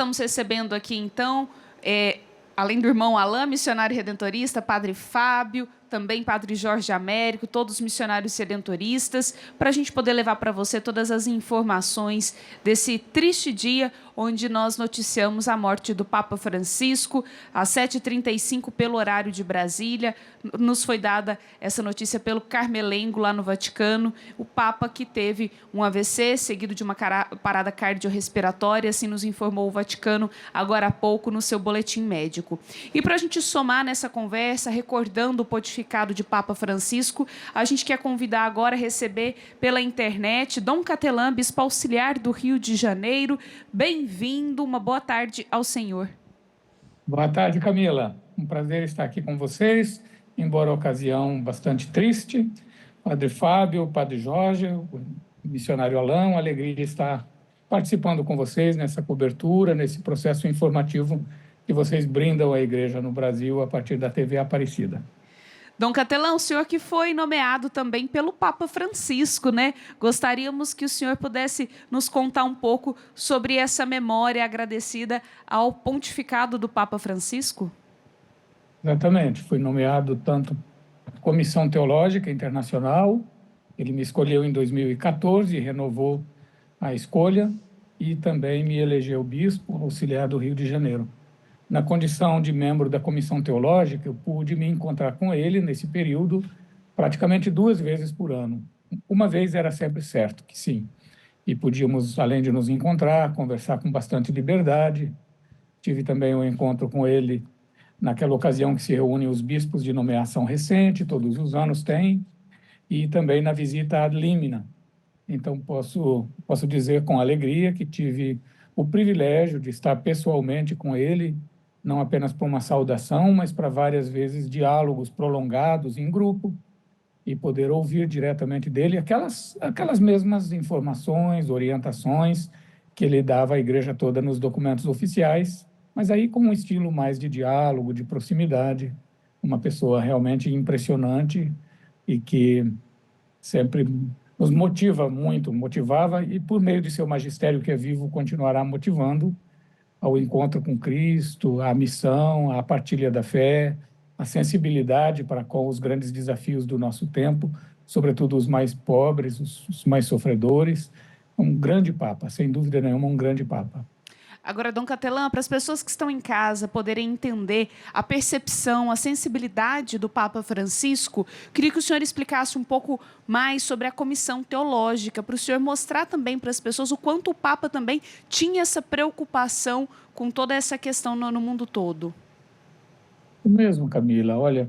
estamos recebendo aqui, então, além do irmão Alain, missionário redentorista, padre Fábio, também padre Jorge Américo, todos missionários redentoristas, para a gente poder levar para você todas as informações desse triste dia onde nós noticiamos a morte do Papa Francisco, às 7h35 pelo horário de Brasília. Nos foi dada essa notícia pelo Carmelengo, lá no Vaticano, o Papa que teve um AVC, seguido de uma parada cardiorrespiratória, assim nos informou o Vaticano agora há pouco no seu boletim médico. E para a gente somar nessa conversa, recordando o pontificado de Papa Francisco, a gente quer convidar agora a receber pela internet Dom Catelan, bispo auxiliar do Rio de Janeiro. Bem-vindo, uma boa tarde ao senhor. Boa tarde, Camila. Um prazer estar aqui com vocês, embora a ocasião bastante triste. Padre Fábio, Padre Jorge, o missionário Alain, uma alegria estar participando com vocês nessa cobertura, nesse processo informativo que vocês brindam à Igreja no Brasil a partir da TV Aparecida. Dom Catelan, o senhor que foi nomeado também pelo Papa Francisco, né? Gostaríamos que o senhor pudesse nos contar um pouco sobre essa memória agradecida ao pontificado do Papa Francisco. Exatamente, fui nomeado tanto Comissão Teológica Internacional, ele me escolheu em 2014, renovou a escolha, e também me elegeu bispo auxiliar do Rio de Janeiro. Na condição de membro da Comissão Teológica, eu pude me encontrar com ele nesse período praticamente 2 vezes por ano. Uma vez era sempre certo que sim, e podíamos, além de nos encontrar, conversar com bastante liberdade. Tive também um encontro com ele naquela ocasião que se reúnem os bispos de nomeação recente, todos os anos tem, e também na visita ad limina. Então, posso dizer com alegria que tive o privilégio de estar pessoalmente com ele, não apenas para uma saudação, mas para várias vezes diálogos prolongados em grupo, e poder ouvir diretamente dele aquelas mesmas informações, orientações que ele dava à igreja toda nos documentos oficiais, mas aí com um estilo mais de diálogo, de proximidade, uma pessoa realmente impressionante e que sempre nos motiva muito, motivava, e por meio de seu magistério que é vivo, continuará motivando ao encontro com Cristo, à missão, à partilha da fé, a sensibilidade para com os grandes desafios do nosso tempo, sobretudo os mais pobres, os mais sofredores. Um grande Papa, sem dúvida nenhuma, um grande Papa. Agora, Dom Catelan, para as pessoas que estão em casa poderem entender a percepção, a sensibilidade do Papa Francisco, queria que o senhor explicasse um pouco mais sobre a comissão teológica, para o senhor mostrar também para as pessoas o quanto o Papa também tinha essa preocupação com toda essa questão no mundo todo. O mesmo, Camila. Olha,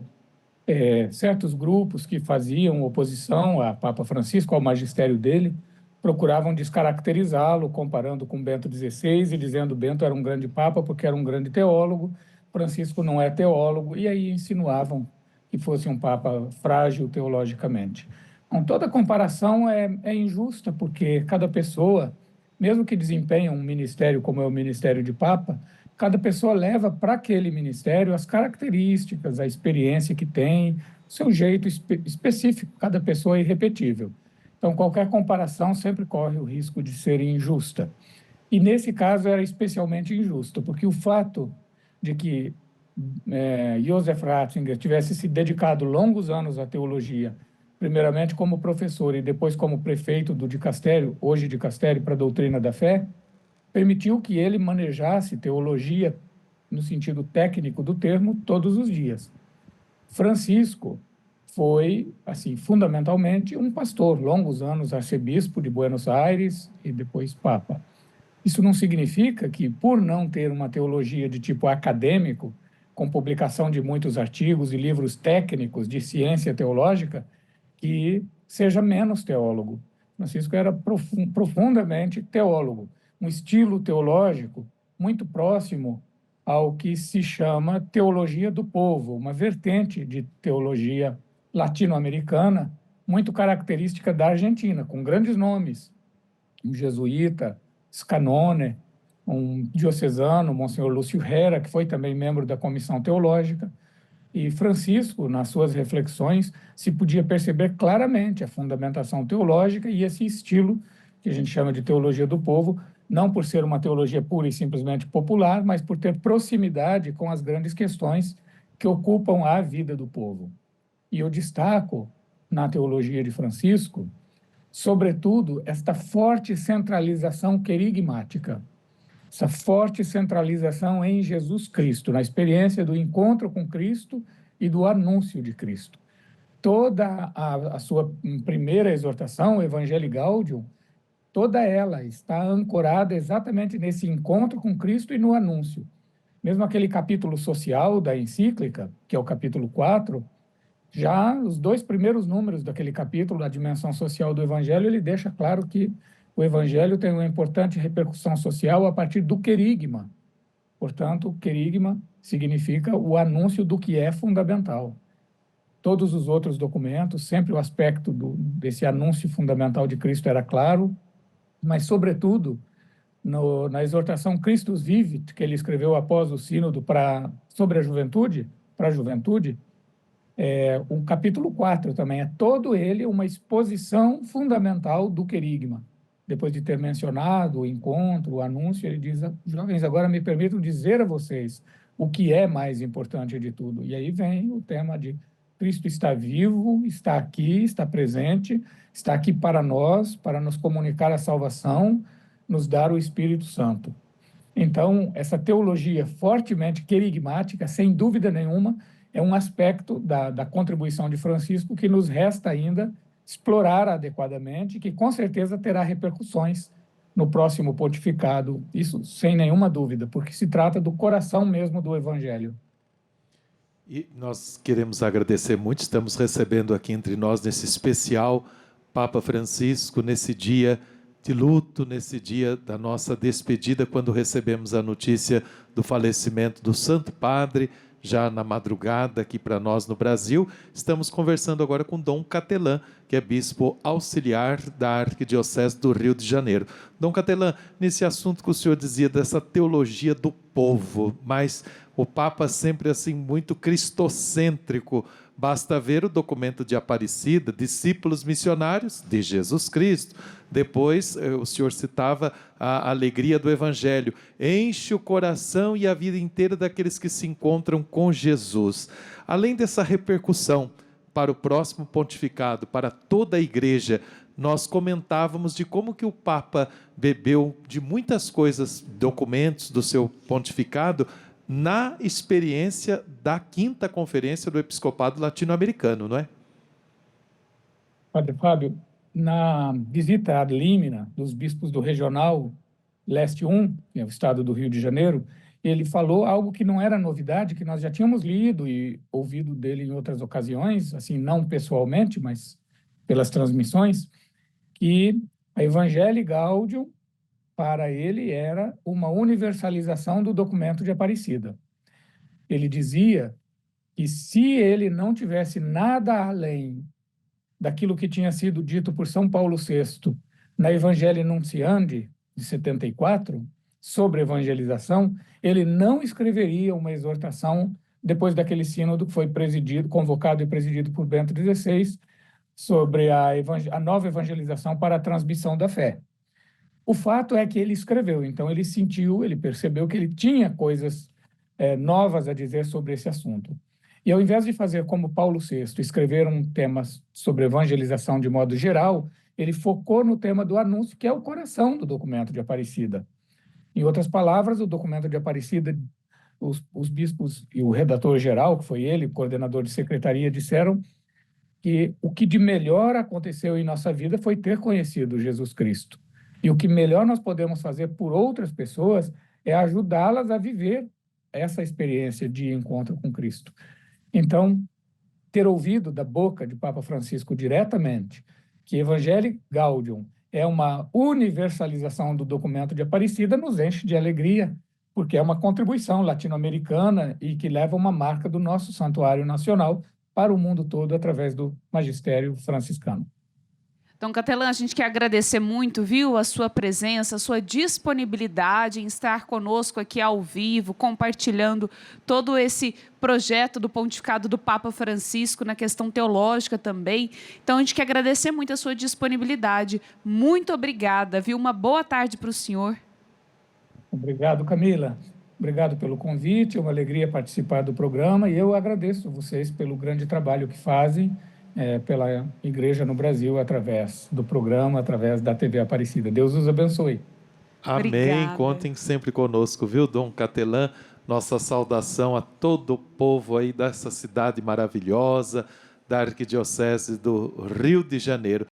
certos grupos que faziam oposição a Papa Francisco, ao magistério dele, procuravam descaracterizá-lo, comparando com Bento XVI e dizendo que Bento era um grande papa porque era um grande teólogo, Francisco não é teólogo, e aí insinuavam que fosse um papa frágil teologicamente. Então, toda comparação é injusta, porque cada pessoa, mesmo que desempenhe um ministério como é o ministério de papa, cada pessoa leva para aquele ministério as características, a experiência que tem, o seu jeito específico, cada pessoa é irrepetível. Então, qualquer comparação sempre corre o risco de ser injusta. E, nesse caso, era especialmente injusto, porque o fato de que Joseph Ratzinger tivesse se dedicado longos anos à teologia, primeiramente como professor e depois como prefeito do dicastério, hoje dicastério para a doutrina da fé, permitiu que ele manejasse teologia, no sentido técnico do termo, todos os dias. Francisco foi, assim, fundamentalmente um pastor, longos anos arcebispo de Buenos Aires e depois papa. Isso não significa que, por não ter uma teologia de tipo acadêmico, com publicação de muitos artigos e livros técnicos de ciência teológica, que seja menos teólogo. Francisco era profundamente teólogo, um estilo teológico muito próximo ao que se chama teologia do povo, uma vertente de teologia latino-americana, muito característica da Argentina, com grandes nomes, um jesuíta, Scanone, um diocesano, Monsenhor Lúcio Hera, que foi também membro da Comissão Teológica, e Francisco, nas suas reflexões, se podia perceber claramente a fundamentação teológica e esse estilo, que a gente chama de teologia do povo, não por ser uma teologia pura e simplesmente popular, mas por ter proximidade com as grandes questões que ocupam a vida do povo. E eu destaco na teologia de Francisco, sobretudo, esta forte centralização querigmática, essa forte centralização em Jesus Cristo, na experiência do encontro com Cristo e do anúncio de Cristo. Toda a sua primeira exortação, o Evangelii Gaudium, toda ela está ancorada exatamente nesse encontro com Cristo e no anúncio. Mesmo aquele capítulo social da encíclica, que é o capítulo 4, já os 2 primeiros números daquele capítulo, da dimensão social do Evangelho, ele deixa claro que o Evangelho tem uma importante repercussão social a partir do querigma. Portanto, o querigma significa o anúncio do que é fundamental. Todos os outros documentos, sempre o aspecto desse anúncio fundamental de Cristo era claro, mas, sobretudo, na exortação Christus Vivit, que ele escreveu após o sínodo sobre a juventude, para a juventude, o capítulo 4 também é todo ele uma exposição fundamental do querigma. Depois de ter mencionado o encontro, o anúncio, ele diz: jovens, agora me permitam dizer a vocês o que é mais importante de tudo. E aí vem o tema de Cristo está vivo, está aqui, está presente, está aqui para nós, para nos comunicar a salvação, nos dar o Espírito Santo. Então, essa teologia fortemente querigmática, sem dúvida nenhuma, é um aspecto da contribuição de Francisco que nos resta ainda explorar adequadamente, que com certeza terá repercussões no próximo pontificado, isso sem nenhuma dúvida, porque se trata do coração mesmo do Evangelho. E nós queremos agradecer muito, estamos recebendo aqui entre nós, nesse especial Papa Francisco, nesse dia de luto, nesse dia da nossa despedida, quando recebemos a notícia do falecimento do Santo Padre, já na madrugada aqui para nós no Brasil. Estamos conversando agora com Dom Catelan, que é bispo auxiliar da Arquidiocese do Rio de Janeiro. Dom Catelan, nesse assunto que o senhor dizia dessa teologia do povo, mas o Papa sempre assim muito cristocêntrico, basta ver o documento de Aparecida, discípulos missionários de Jesus Cristo. Depois, o senhor citava a alegria do Evangelho. Enche o coração e a vida inteira daqueles que se encontram com Jesus. Além dessa repercussão para o próximo pontificado, para toda a igreja, nós comentávamos de como que o Papa bebeu de muitas coisas, documentos do seu pontificado, na experiência da 5ª Conferência do Episcopado Latino-Americano, não é? Padre Fábio, na visita ad limina dos bispos do Regional Leste 1, que é o estado do Rio de Janeiro, ele falou algo que não era novidade, que nós já tínhamos lido e ouvido dele em outras ocasiões, assim, não pessoalmente, mas pelas transmissões, que a Evangelii Gaudium, para ele, era uma universalização do documento de Aparecida. Ele dizia que se ele não tivesse nada além daquilo que tinha sido dito por São Paulo VI na Evangelii Nuntiandi, de 74, sobre evangelização, ele não escreveria uma exortação depois daquele sínodo que foi convocado e presidido por Bento XVI, sobre a nova evangelização para a transmissão da fé. O fato é que ele escreveu, então ele sentiu, ele percebeu que ele tinha coisas novas a dizer sobre esse assunto. E ao invés de fazer como Paulo VI, escrever um tema sobre evangelização de modo geral, ele focou no tema do anúncio, que é o coração do documento de Aparecida. Em outras palavras, o documento de Aparecida, os bispos e o redator-geral, que foi ele, coordenador de secretaria, disseram que o que de melhor aconteceu em nossa vida foi ter conhecido Jesus Cristo. E o que melhor nós podemos fazer por outras pessoas é ajudá-las a viver essa experiência de encontro com Cristo. Então, ter ouvido da boca de Papa Francisco diretamente que Evangelii Gaudium é uma universalização do documento de Aparecida nos enche de alegria, porque é uma contribuição latino-americana e que leva uma marca do nosso santuário nacional para o mundo todo através do magistério franciscano. Dom Catelan, a gente quer agradecer muito, viu, a sua presença, a sua disponibilidade em estar conosco aqui ao vivo, compartilhando todo esse projeto do pontificado do Papa Francisco na questão teológica também. Então, a gente quer agradecer muito a sua disponibilidade. Muito obrigada, viu? Uma boa tarde para o senhor. Obrigado, Camila. Obrigado pelo convite, é uma alegria participar do programa e eu agradeço vocês pelo grande trabalho que fazem pela Igreja no Brasil, através do programa, através da TV Aparecida. Deus os abençoe. Amém. Obrigada. Contem sempre conosco, viu, Dom Catelã? Nossa saudação a todo o povo aí dessa cidade maravilhosa, da Arquidiocese do Rio de Janeiro.